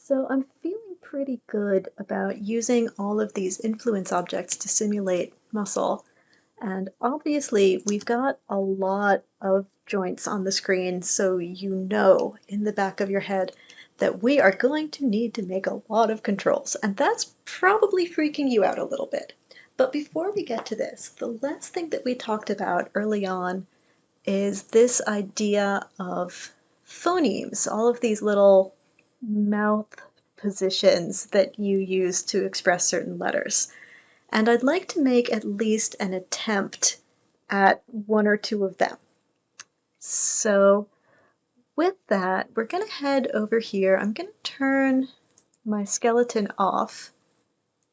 So I'm feeling pretty good about using all of these influence objects to simulate muscle. And obviously we've got a lot of joints on the screen, so you know in the back of your head that we are going to need to make a lot of controls. And that's probably freaking you out a little bit. But before we get to this, the last thing that we talked about early on is this idea of phonemes, all of these little mouth positions that you use to express certain letters. And I'd like to make at least an attempt at one or two of them. So with that, we're going to head over here. I'm going to turn my skeleton off.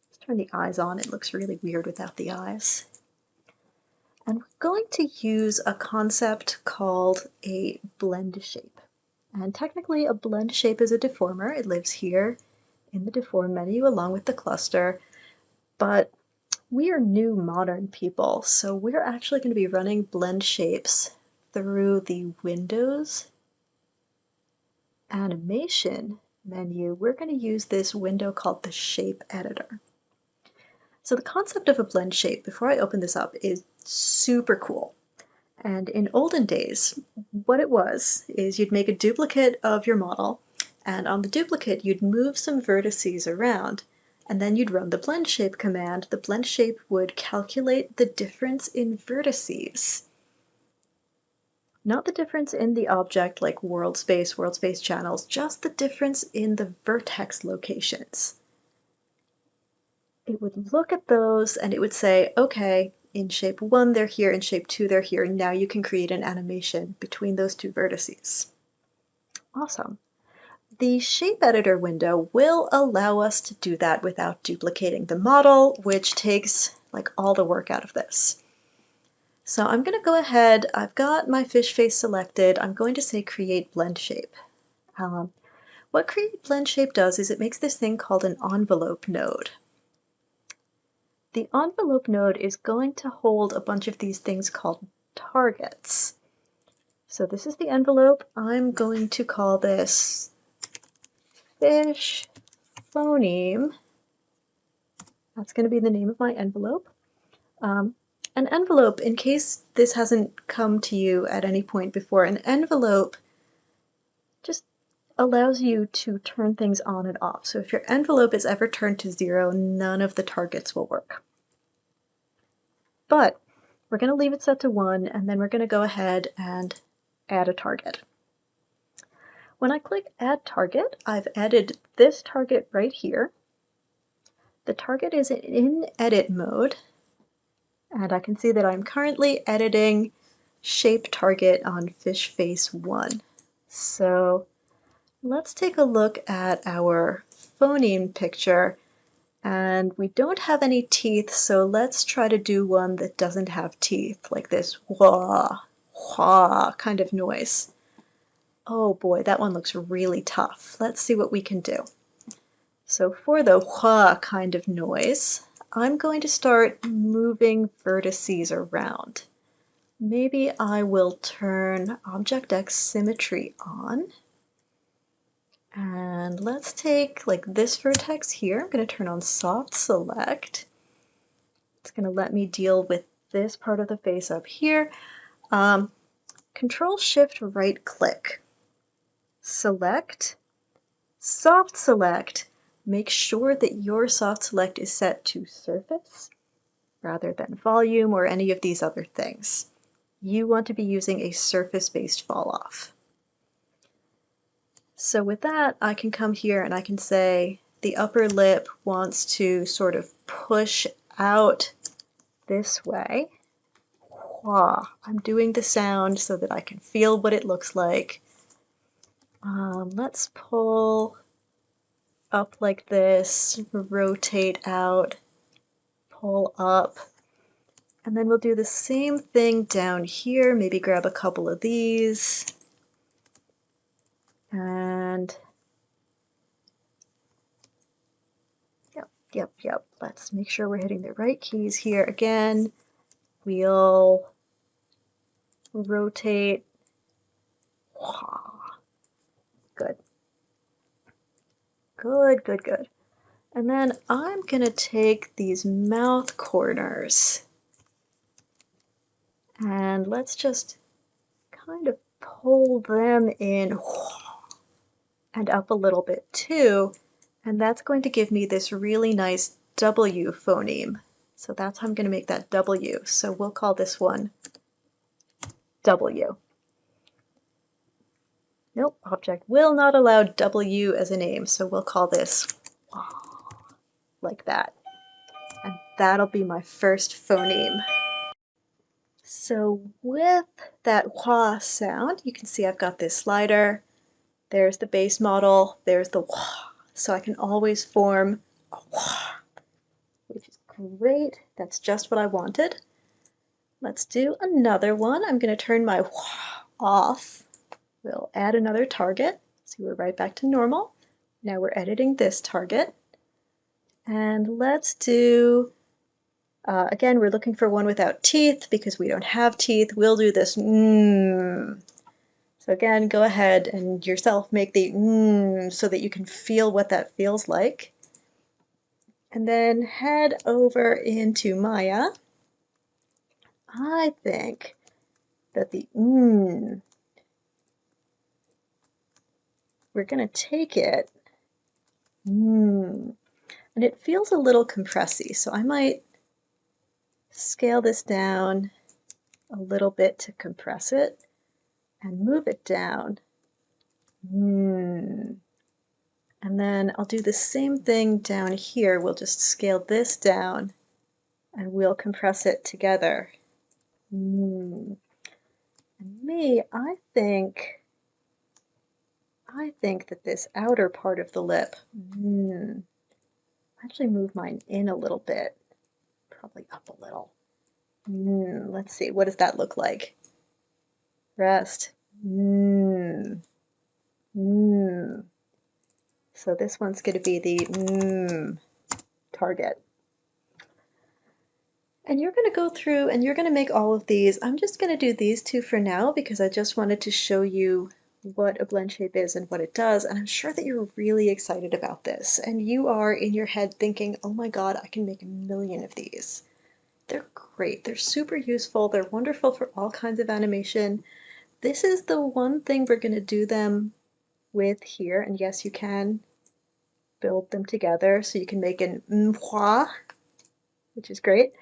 Let's turn the eyes on. It looks really weird without the eyes. And we're going to use a concept called a blend shape. And technically a blend shape is a deformer. It lives here in the deform menu along with the cluster, but we are new modern people, so we're actually going to be running blend shapes through the Windows animation menu. We're going to use this window called the shape editor. So the concept of a blend shape, before I open this up, is super cool. And in olden days, what it was is you'd make a duplicate of your model, and on the duplicate you'd move some vertices around, and then you'd run the blend shape command. The blend shape would calculate the difference in vertices. Not the difference in the object like world space channels, just the difference in the vertex locations. It would look at those and it would say, okay, in shape 1 they're here, in shape 2 they're here, and now you can create an animation between those two vertices. Awesome. The shape editor window will allow us to do that without duplicating the model, which takes like all the work out of this. So I'm going to go ahead, I've got my fish face selected, I'm going to say create blend shape. What create blend shape does is it makes this thing called an envelope node. The envelope node is going to hold a bunch of these things called targets. So this is the envelope. I'm going to call this fish phoneme. That's going to be the name of my envelope. An envelope, in case this hasn't come to you at any point before, an envelope just allows you to turn things on and off. So if your envelope is ever turned to 0, none of the targets will work. But we're going to leave it set to 1, and then we're going to go ahead and add a target. When I click Add Target, I've added this target right here. The target is in edit mode, and I can see that I'm currently editing shape target on fish face 1. So let's take a look at our phoneme picture, and we don't have any teeth, so let's try to do one that doesn't have teeth, like this wah, wah kind of noise. Oh boy, that one looks really tough. Let's see what we can do. So for the wah kind of noise, I'm going to start moving vertices around. Maybe I will turn Object X symmetry on. And let's take like this vertex here. I'm going to turn on soft select. It's going to let me deal with this part of the face up here. Control Shift right click. Select, soft select. Make sure that your soft select is set to surface rather than volume or any of these other things. You want to be using a surface-based fall off. So with that, I can come here and I can say the upper lip wants to sort of push out this way. Wah. I'm doing the sound so that I can feel what it looks like. Let's pull up like this, rotate out, pull up, and then we'll do the same thing down here. Maybe grab a couple of these, and yep. Let's make sure we're hitting the right keys here. Again, we'll rotate. Good. Good, good, good. And then I'm gonna take these mouth corners and let's just kind of pull them in and up a little bit too. And that's going to give me this really nice W phoneme. So that's how I'm going to make that W. So we'll call this one W. Nope, object will not allow W as a name, so we'll call this like that. And that'll be my first phoneme. So with that hua sound, you can see I've got this slider. There's the base model, there's the hua. So I can always form a hua, which is great. That's just what I wanted. Let's do another one. I'm going to turn my hua off. We'll add another target. See, we're right back to normal. Now we're editing this target. And let's do, again, we're looking for one without teeth because we don't have teeth. We'll do this So again, go ahead and yourself make the so that you can feel what that feels like. And then head over into Maya. I think that the we're going to take it, and it feels a little compressy, so I might scale this down a little bit to compress it and move it down. And then I'll do the same thing down here. We'll just scale this down and we'll compress it together. And me, I think that this outer part of the lip, actually move mine in a little bit, probably up a little. Let's see, what does that look like? Rest. So this one's going to be the target. And you're going to go through and you're going to make all of these. I'm just going to do these two for now because I just wanted to show you what a blend shape is and what it does. And I'm sure that you're really excited about this. And you are in your head thinking, oh my God, I can make a million of these. They're great. They're super useful. They're wonderful for all kinds of animation. This is the one thing we're going to do them with here. And yes, you can build them together so you can make an mhua, which is great.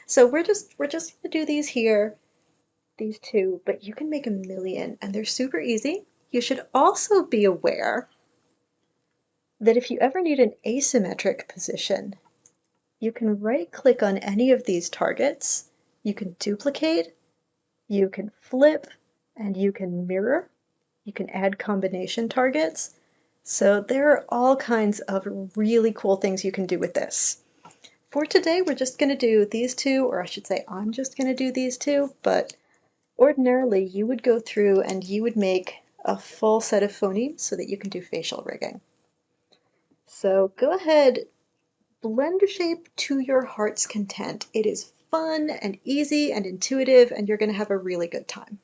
So we're just going to do these here, these two, but you can make a million and they're super easy. You should also be aware that if you ever need an asymmetric position, you can right click on any of these targets, you can duplicate, you can flip, and you can mirror. You can add combination targets. So there are all kinds of really cool things you can do with this. For today, we're just going to do these two, or I should say I'm just going to do these two, but ordinarily you would go through and you would make a full set of phonemes so that you can do facial rigging. So go ahead, blend shape to your heart's content. It is fun and easy and intuitive, and you're going to have a really good time.